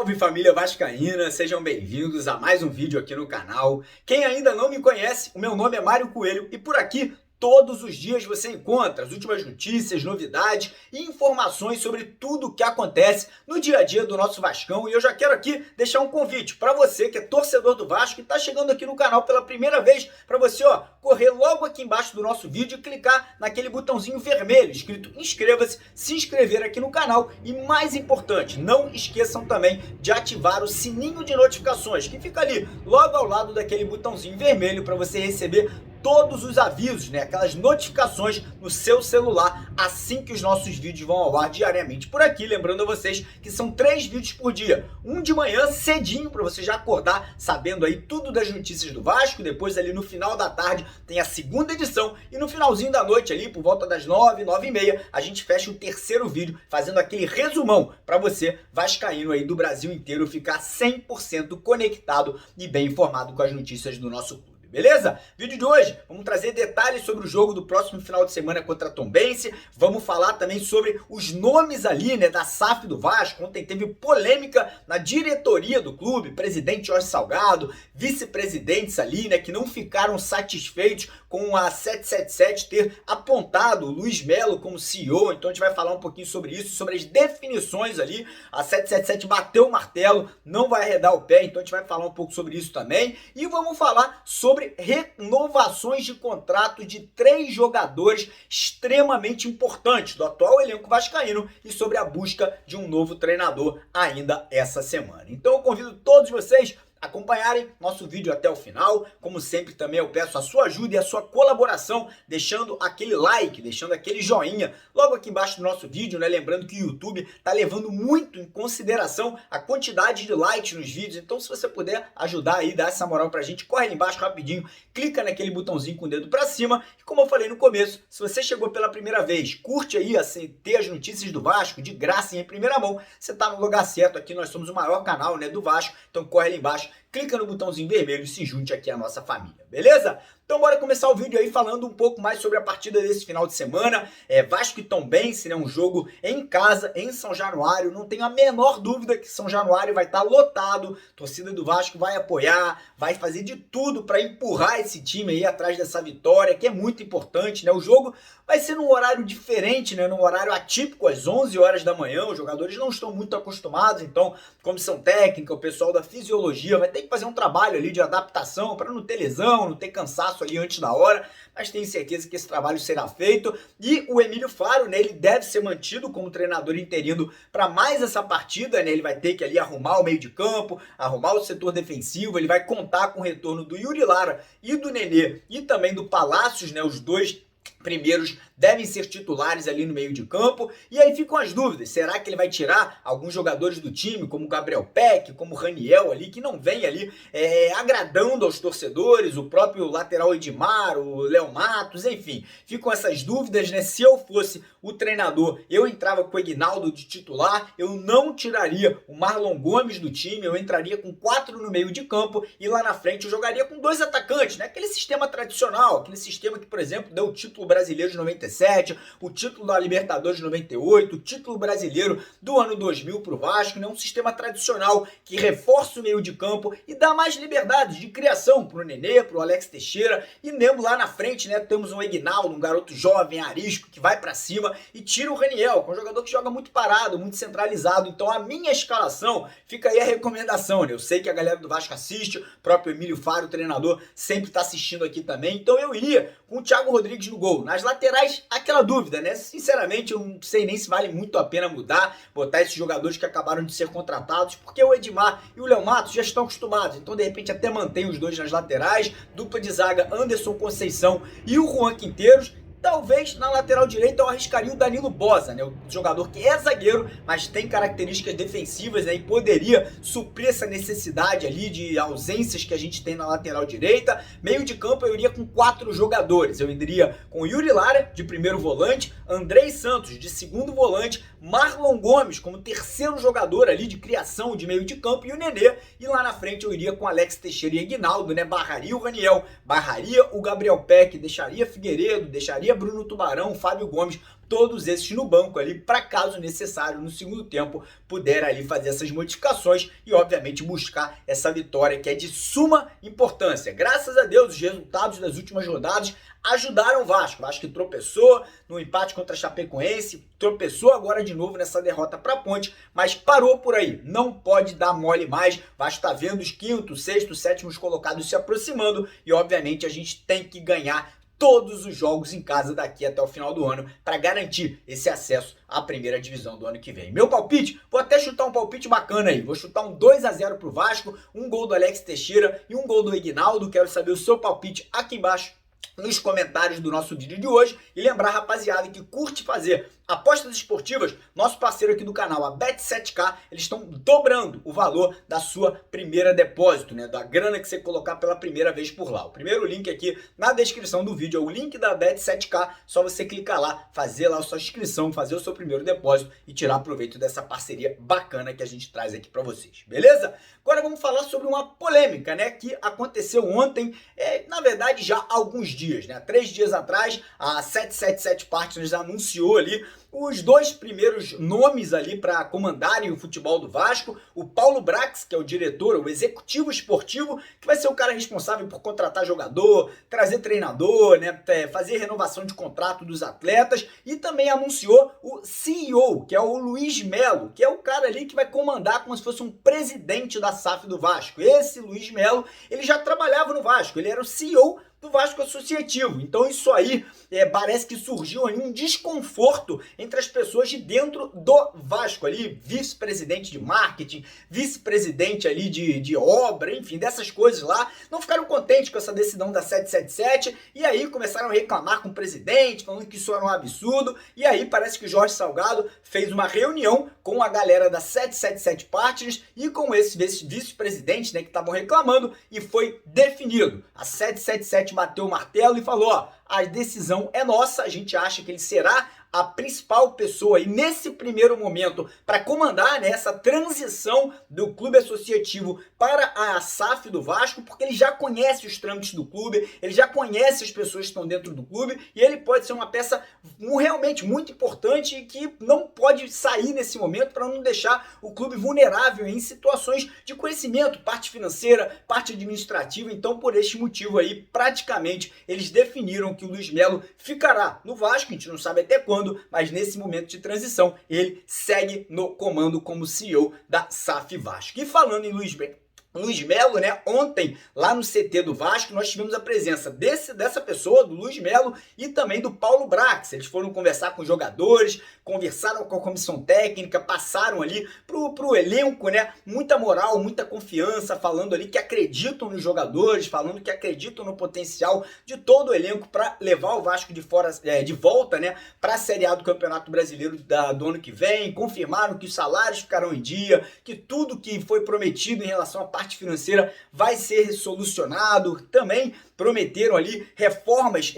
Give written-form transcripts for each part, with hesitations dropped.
Salve família vascaína, sejam bem-vindos a mais um vídeo aqui no canal. Quem ainda não me conhece, o meu nome é Mário Coelho e por aqui todos os dias você encontra as últimas notícias, novidades e informações sobre tudo o que acontece no dia a dia do nosso Vascão. E eu já quero aqui deixar um convite para você que é torcedor do Vasco e está chegando aqui no canal pela primeira vez, para você correr logo aqui embaixo do nosso vídeo e clicar naquele botãozinho vermelho escrito inscreva-se, se inscrever aqui no canal e, mais importante, não esqueçam também de ativar o sininho de notificações que fica ali logo ao lado daquele botãozinho vermelho para você receber todos os avisos, aquelas notificações no seu celular assim que os nossos vídeos vão ao ar diariamente por aqui. Lembrando a vocês que são 3 vídeos por dia, um de manhã cedinho para você já acordar sabendo aí tudo das notícias do Vasco, depois ali no final da tarde tem a segunda edição e no finalzinho da noite ali por volta das 9, 9h30 a gente fecha o terceiro vídeo fazendo aquele resumão para você vascaíno aí do Brasil inteiro ficar 100% conectado e bem informado com as notícias do nosso clube. Beleza? Vídeo de hoje, vamos trazer detalhes sobre o jogo do próximo final de semana contra a Tombense, vamos falar também sobre os nomes ali, da SAF do Vasco. Ontem teve polêmica na diretoria do clube, presidente Jorge Salgado, vice-presidentes ali, que não ficaram satisfeitos com a 777 ter apontado o Luiz Melo como CEO, então a gente vai falar um pouquinho sobre isso, sobre as definições ali. A 777 bateu o martelo, não vai arredar o pé, então a gente vai falar um pouco sobre isso também, e vamos falar sobre renovações de contrato de 3 jogadores extremamente importantes do atual elenco vascaíno e sobre a busca de um novo treinador ainda essa semana. Então eu convido todos vocês acompanharem nosso vídeo até o final. Como sempre também eu peço a sua ajuda e a sua colaboração, deixando aquele like, deixando aquele joinha logo aqui embaixo do nosso vídeo, Lembrando que o YouTube tá levando muito em consideração a quantidade de likes nos vídeos, então se você puder ajudar aí, dar essa moral pra gente, corre ali embaixo rapidinho, clica naquele botãozinho com o dedo pra cima e, como eu falei no começo, se você chegou pela primeira vez, curte aí assim, ter as notícias do Vasco de graça e em primeira mão, você tá no lugar certo. Aqui nós somos o maior canal do Vasco, então corre ali embaixo, clica no botãozinho vermelho e se junte aqui à nossa família, beleza? Então bora começar o vídeo aí falando um pouco mais sobre a partida desse final de semana. Vasco e Tombense, um jogo em casa, em São Januário. Não tenho a menor dúvida que São Januário vai estar lotado, a torcida do Vasco vai apoiar, vai fazer de tudo para empurrar esse time aí atrás dessa vitória, que é muito importante, O jogo vai ser num horário diferente, num horário atípico, às 11 horas da manhã. Os jogadores não estão muito acostumados, então comissão técnica, o pessoal da fisiologia vai ter que fazer um trabalho ali de adaptação para não ter lesão, não ter cansaço ali antes da hora, mas tenho certeza que esse trabalho será feito. E o Emílio Faro, ele deve ser mantido como treinador interino para mais essa partida, Ele vai ter que ali arrumar o meio de campo, arrumar o setor defensivo, ele vai contar com o retorno do Yuri Lara e do Nenê e também do Palácios, os dois primeiros devem ser titulares ali no meio de campo. E aí ficam as dúvidas, será que ele vai tirar alguns jogadores do time, como o Gabriel Peck, como o Raniel ali, que não vem ali agradando aos torcedores, o próprio lateral Edmar, o Léo Matos, enfim, ficam essas dúvidas, Se eu fosse o treinador, eu entrava com o Aguinaldo de titular, eu não tiraria o Marlon Gomes do time, eu entraria com 4 no meio de campo e lá na frente eu jogaria com 2 atacantes, Aquele sistema tradicional, aquele sistema que, por exemplo, deu o título brasileiro de 97, o título da Libertadores de 98, o título brasileiro do ano 2000 para o Vasco, Um sistema tradicional que reforça o meio de campo e dá mais liberdade de criação para o Nenê, para o Alex Teixeira, e mesmo lá na frente, temos um Aguinaldo, um garoto jovem, arisco, que vai para cima e tira o Raniel, que é um jogador que joga muito parado, muito centralizado. Então a minha escalação, fica aí a recomendação, Eu sei que a galera do Vasco assiste, o próprio Emílio Faro, o treinador, sempre está assistindo aqui também, então eu iria com o Thiago Rodrigues no gol. Nas laterais, aquela dúvida, Sinceramente, eu não sei nem se vale muito a pena mudar, botar esses jogadores que acabaram de ser contratados, porque o Edmar e o Léo Matos já estão acostumados, então de repente até mantém os dois nas laterais, dupla de zaga Anderson Conceição e o Juan Quinteiros. Talvez na lateral direita eu arriscaria o Danilo Boza, o jogador que é zagueiro, mas tem características defensivas, e poderia suprir essa necessidade ali de ausências que a gente tem na lateral direita. Meio de campo eu iria com 4 jogadores, eu iria com o Yuri Lara de primeiro volante, Andrei Santos de segundo volante, Marlon Gomes como terceiro jogador ali de criação de meio de campo e o Nenê, e lá na frente eu iria com Alex Teixeira e Aguinaldo, barraria o Raniel, barraria o Gabriel Peck, deixaria Figueiredo, deixaria Bruno Tubarão, Fábio Gomes, todos esses no banco ali, para caso necessário, no segundo tempo, puder ali fazer essas modificações e, obviamente, buscar essa vitória que é de suma importância. Graças a Deus, os resultados das últimas rodadas ajudaram o Vasco. O Vasco tropeçou no empate contra a Chapecoense, tropeçou agora de novo nessa derrota para a Ponte, mas parou por aí. Não pode dar mole mais. O Vasco está vendo os quinto, sexto, sétimos colocados se aproximando e, obviamente, a gente tem que ganhar todos os jogos em casa daqui até o final do ano para garantir esse acesso à primeira divisão do ano que vem. Meu palpite, vou até chutar um palpite bacana aí. Vou chutar um 2-0 pro Vasco, um gol do Alex Teixeira e um gol do Ignaldo. Quero saber o seu palpite aqui embaixo nos comentários do nosso vídeo de hoje e lembrar, rapaziada, que curte fazer apostas esportivas, nosso parceiro aqui do canal, a Bet7k, eles estão dobrando o valor da sua primeira depósito, né, da grana que você colocar pela primeira vez por lá. O primeiro link aqui na descrição do vídeo é o link da Bet7k, só você clicar lá, fazer lá a sua inscrição, fazer o seu primeiro depósito e tirar proveito dessa parceria bacana que a gente traz aqui para vocês, beleza? Agora vamos falar sobre uma polêmica, né, que aconteceu ontem, na verdade já há alguns dias, né, 3 dias atrás, a 777 Partners anunciou ali os dois primeiros nomes ali para comandarem o futebol do Vasco, o Paulo Brax, que é o diretor, o executivo esportivo, que vai ser o cara responsável por contratar jogador, trazer treinador, né, fazer renovação de contrato dos atletas, e também anunciou o CEO, que é o Luiz Melo, que é o cara ali que vai comandar como se fosse um presidente da SAF do Vasco. Esse Luiz Melo, ele já trabalhava no Vasco, ele era o CEO do Vasco Associativo. Então isso aí parece que surgiu ali um desconforto entre as pessoas de dentro do Vasco ali, vice-presidente de marketing, vice-presidente ali de obra, enfim, dessas coisas lá, não ficaram contentes com essa decisão da 777 e aí começaram a reclamar com o presidente, falando que isso era um absurdo, e aí parece que o Jorge Salgado fez uma reunião com a galera da 777 Partners e com esses vice-presidentes, né, que estavam reclamando, e foi definido. A 777 bateu o martelo e falou, ó, a decisão é nossa, a gente acha que ele será a principal pessoa aí nesse primeiro momento para comandar, né, essa transição do clube associativo para a SAF do Vasco, porque ele já conhece os trâmites do clube, ele já conhece as pessoas que estão dentro do clube e ele pode ser uma peça realmente muito importante e que não pode sair nesse momento para não deixar o clube vulnerável em situações de conhecimento, parte financeira, parte administrativa. Então, por este motivo aí, praticamente eles definiram que o Luiz Melo ficará no Vasco, a gente não sabe até quando, mas nesse momento de transição ele segue no comando como CEO da SAF Vasco. E falando em Luiz Melo, né, ontem lá no CT do Vasco nós tivemos a presença dessa pessoa, do Luiz Melo, e também do Paulo Brax. Eles foram conversar com os jogadores, conversaram com a comissão técnica, passaram ali pro elenco, né, muita moral, muita confiança, falando ali que acreditam nos jogadores, falando que acreditam no potencial de todo o elenco para levar o Vasco de volta, né, para a Série A do Campeonato Brasileiro do ano que vem. Confirmaram que os salários ficarão em dia, que tudo que foi prometido em relação à parte financeira vai ser solucionado. Também prometeram ali reformas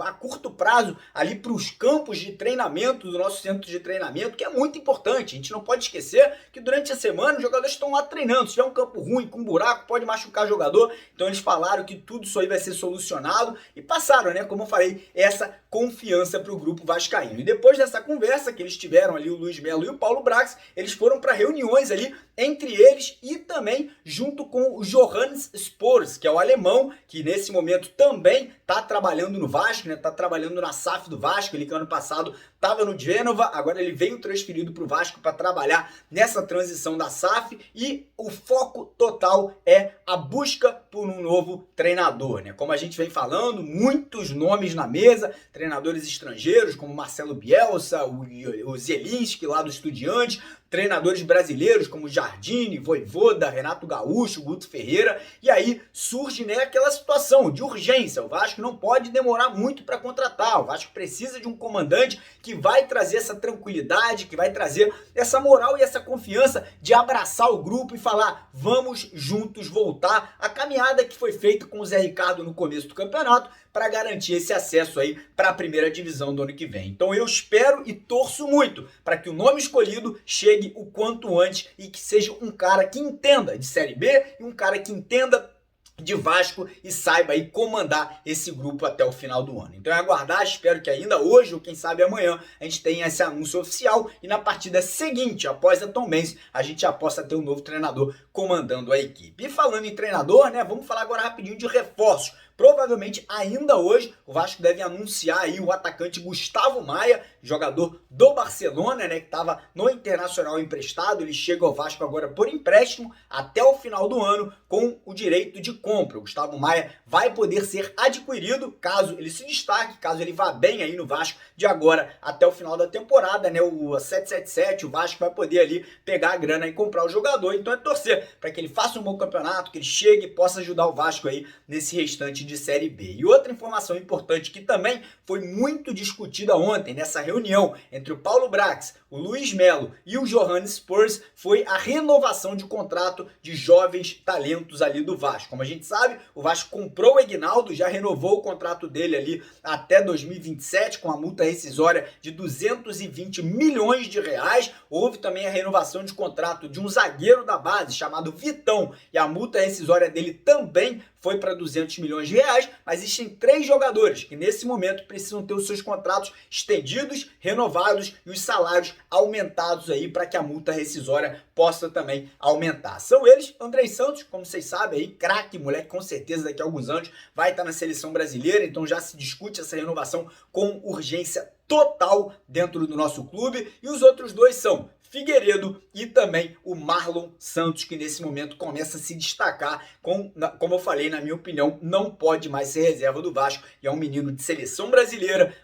a curto prazo ali para os campos de treinamento do nosso centro de treinamento, que é muito importante. A gente não pode esquecer que durante a semana os jogadores estão lá treinando. Se tiver um campo ruim, com buraco, pode machucar jogador. Então eles falaram que tudo isso aí vai ser solucionado e passaram, né, como eu falei, essa confiança para o grupo vascaíno. E depois dessa conversa que eles tiveram ali, o Luiz Melo e o Paulo Brax, eles foram para reuniões ali entre eles e também junto com o Johannes Spors, que é o alemão, que nesse momento também está trabalhando no Vasco, né? Está trabalhando na SAF do Vasco. Ele que ano passado estava no Gênova, agora ele veio transferido para o Vasco para trabalhar nessa transição da SAF, e o foco total é a busca por um novo treinador, né? Como a gente vem falando, muitos nomes na mesa, treinadores estrangeiros como Marcelo Bielsa, o Zielinski lá do Estudiantes, treinadores brasileiros como Jardine, Vojvoda, Renato Gaúcho, Guto Ferreira, e aí surge, né, aquela situação de urgência. O Vasco não pode demorar muito para contratar, o Vasco precisa de um comandante que vai trazer essa tranquilidade, que vai trazer essa moral e essa confiança de abraçar o grupo e falar, vamos juntos voltar a caminhada que foi feita com o Zé Ricardo no começo do campeonato para garantir esse acesso aí para a primeira divisão do ano que vem. Então eu espero e torço muito para que o nome escolhido chegue o quanto antes e que seja um cara que entenda de Série B e um cara que entenda de Vasco e saiba aí comandar esse grupo até o final do ano. Então é aguardar, espero que ainda hoje ou quem sabe amanhã a gente tenha esse anúncio oficial e na partida seguinte, após a Tombense, a gente já possa ter um novo treinador comandando a equipe. E falando em treinador, né, vamos falar agora rapidinho de reforços. Provavelmente ainda hoje o Vasco deve anunciar aí o atacante Gustavo Maia, jogador do Barcelona, né, que estava no Internacional emprestado. Ele chega ao Vasco agora por empréstimo até o final do ano com o direito de compra. O Gustavo Maia vai poder ser adquirido caso ele se destaque, caso ele vá bem aí no Vasco de agora até o final da temporada, né? O 777, o Vasco vai poder ali pegar a grana e comprar o jogador. Então é torcer para que ele faça um bom campeonato, que ele chegue e possa ajudar o Vasco aí nesse restante de Série B. E outra informação importante que também foi muito discutida ontem nessa reunião entre o Paulo Brax, o Luiz Melo e o Johannes Spurs foi a renovação de contrato de jovens talentos ali do Vasco. Como a gente sabe, o Vasco comprou o Aguinaldo, já renovou o contrato dele ali até 2027 com a multa rescisória de 220 milhões de reais. Houve também a renovação de contrato de um zagueiro da base chamado Vitão e a multa rescisória dele também foi para 200 milhões de reais, mas existem 3 jogadores que nesse momento precisam ter os seus contratos estendidos, renovados e os salários aumentados aí para que a multa rescisória possa também aumentar. São eles, Andrei Santos, como vocês sabem aí, craque, moleque, com certeza daqui a alguns anos vai estar na seleção brasileira, então já se discute essa renovação com urgência total dentro do nosso clube. E os outros 2 são Figueiredo e também o Marlon Santos, que nesse momento começa a se destacar, como eu falei, na minha opinião, não pode mais ser reserva do Vasco, e é um menino de seleção brasileira,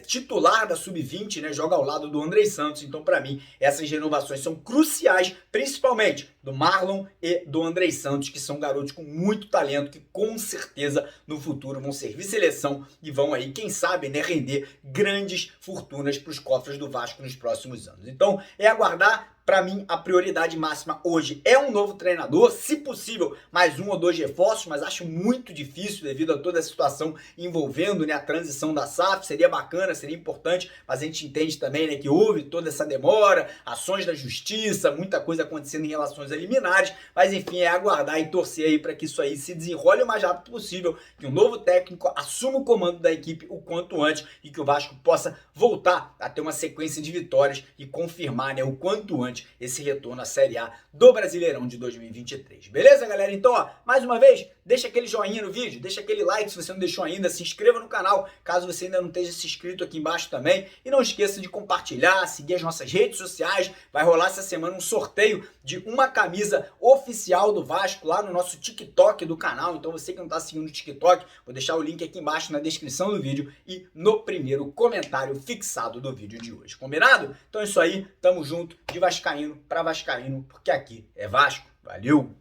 titular da Sub-20, né, joga ao lado do Andrei Santos. Então para mim essas renovações são cruciais, principalmente do Marlon e do Andrei Santos, que são garotos com muito talento, que com certeza no futuro vão servir seleção e vão aí, quem sabe, né, render grandes fortunas para os cofres do Vasco nos próximos anos. Então é aguardar. Para mim, a prioridade máxima hoje é um novo treinador, se possível, mais 1 ou 2 reforços, mas acho muito difícil devido a toda a situação envolvendo, né, a transição da SAF. Seria bacana, seria importante, mas a gente entende também, né, que houve toda essa demora, ações da justiça, muita coisa acontecendo em relações a liminares, mas enfim, é aguardar e torcer aí para que isso aí se desenrole o mais rápido possível, que um novo técnico assuma o comando da equipe o quanto antes e que o Vasco possa voltar a ter uma sequência de vitórias e confirmar, né, o quanto antes esse retorno à Série A do Brasileirão de 2023. Beleza, galera? Então, ó, mais uma vez, deixa aquele joinha no vídeo, deixa aquele like se você não deixou ainda, se inscreva no canal caso você ainda não esteja se inscrito aqui embaixo também, e não esqueça de compartilhar, seguir as nossas redes sociais. Vai rolar essa semana um sorteio de uma camisa oficial do Vasco lá no nosso TikTok do canal. Então você que não está seguindo o TikTok, vou deixar o link aqui embaixo na descrição do vídeo e no primeiro comentário fixado do vídeo de hoje. Combinado? Então é isso aí, tamo junto, de vascaíno para vascaíno, porque aqui é Vasco. Valeu!